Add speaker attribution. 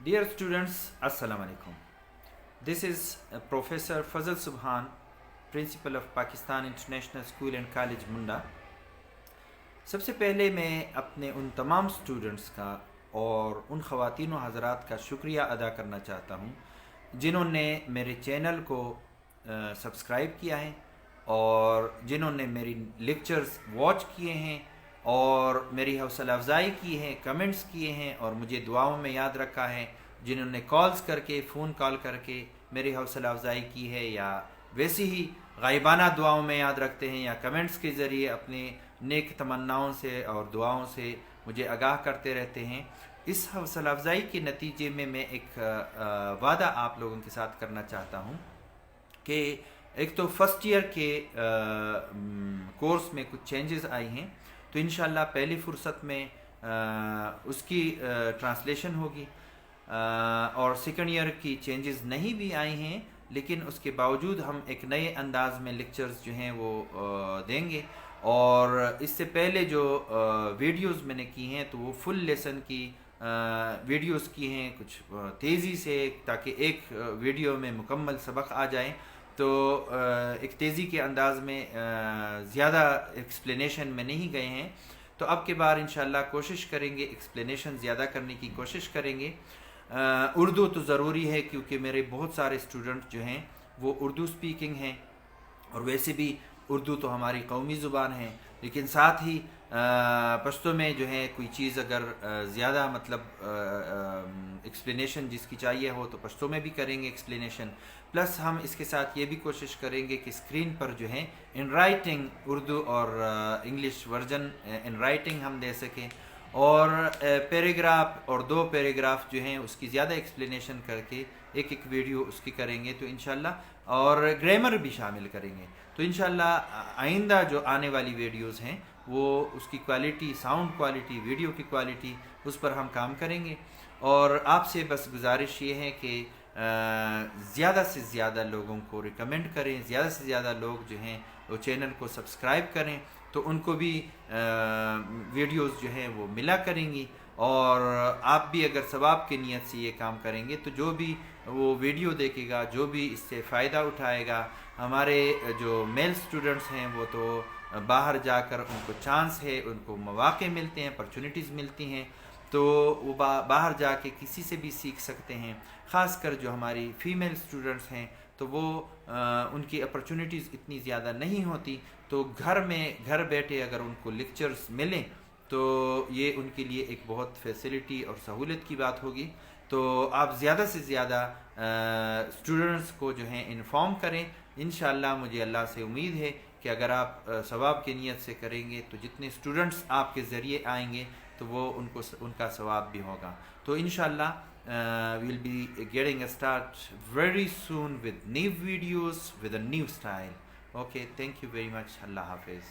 Speaker 1: Dear students, Assalamu alaikum. This is Professor Fazal Subhan, Principal of Pakistan International School and College Munda. सबसे पहले मैं अपने उन तमाम स्टूडेंट्स का और उन ख़वातीन व हज़रात का शुक्रिया अदा करना चाहता हूँ जिन्होंने मेरे चैनल को सब्सक्राइब किया है और जिन्होंने मेरी लेक्चर्स वॉच किए हैं और मेरी हौसला अफजाई की है, कमेंट्स किए हैं और मुझे दुआओं में याद रखा है, जिन्होंने कॉल्स करके, फ़ोन कॉल करके मेरी हौसला अफजाई की है या वैसे ही गायबाना दुआओं में याद रखते हैं या कमेंट्स के ज़रिए अपने नेक तमन्नाओं से और दुआओं से मुझे आगाह करते रहते हैं। इस हौसला अफजाई के नतीजे में मैं एक वादा आप लोगों के साथ करना चाहता हूँ कि एक तो फर्स्ट ईयर के कोर्स में कुछ चेंजेस आई हैं, तो इंशाल्लाह पहली फुर्सत में उसकी ट्रांसलेशन होगी और सेकंड ईयर की चेंजेस नहीं भी आई हैं, लेकिन उसके बावजूद हम एक नए अंदाज में लेक्चर्स जो हैं वो देंगे। और इससे पहले जो वीडियोस मैंने की हैं तो वो फुल लेसन की वीडियोस की हैं, कुछ तेज़ी से, ताकि एक वीडियो में मुकम्मल सबक आ जाए। तो एक तेज़ी के अंदाज में ज़्यादा एक्सप्लेनेशन में नहीं गए हैं, तो अब के बार इंशाल्लाह कोशिश करेंगे, एक्सप्लेनेशन ज़्यादा करने की कोशिश करेंगे। उर्दू तो ज़रूरी है क्योंकि मेरे बहुत सारे स्टूडेंट जो हैं वो उर्दू स्पीकिंग हैं और वैसे भी उर्दू तो हमारी कौमी ज़ुबान है, लेकिन साथ ही पश्तो में जो है कोई चीज़ अगर ज़्यादा मतलब एक्सप्लेनेशन जिसकी चाहिए हो तो पश्तो में भी करेंगे एक्सप्लेनेशन। प्लस हम इसके साथ ये भी कोशिश करेंगे कि स्क्रीन पर जो है इन राइटिंग उर्दू और इंग्लिश वर्जन इन राइटिंग हम दे सकें और पैराग्राफ और 2 पैराग्राफ जो हैं उसकी ज़्यादा एक्सप्लेनेशन करके एक एक वीडियो उसकी करेंगे तो इंशाल्लाह, और ग्रामर भी शामिल करेंगे। तो इंशाल्लाह आइंदा जो आने वाली वीडियोस हैं वो उसकी क्वालिटी, साउंड क्वालिटी, वीडियो की क्वालिटी, उस पर हम काम करेंगे। और आपसे बस गुजारिश ये है कि ज़्यादा से ज़्यादा लोगों को रिकमेंड करें, ज़्यादा से ज़्यादा लोग जो हैं वो चैनल को सब्सक्राइब करें तो उनको भी वीडियोस जो हैं वो मिला करेंगी। और आप भी अगर सवाब की नीयत से ये काम करेंगे तो जो भी वो वीडियो देखेगा, जो भी इससे फ़ायदा उठाएगा, हमारे जो मेल स्टूडेंट्स हैं वो तो बाहर जाकर उनको चांस है, उनको मौक़े मिलते हैं, अपॉर्चुनिटीज़ मिलती हैं, तो वो बाहर जाके किसी से भी सीख सकते हैं। ख़ासकर जो हमारी फ़ीमेल स्टूडेंट्स हैं तो वो उनकी अपॉर्चुनिटीज़ इतनी ज़्यादा नहीं होती, तो घर बैठे अगर उनको लेक्चर्स मिलें तो ये उनके लिए एक बहुत फैसिलिटी और सहूलत की बात होगी। तो आप ज़्यादा से ज़्यादा स्टूडेंट्स को जो है इन्फॉर्म करें। इंशाअल्लाह मुझे अल्लाह से उम्मीद है कि अगर आप सवाब की नीयत से करेंगे तो जितने स्टूडेंट्स आपके ज़रिए आएंगे तो वो उनका सवाब भी होगा। तो इंशाअल्लाह we'll be getting a start very soon with new videos with a new style. Okay, thank you very much. Allah Hafiz.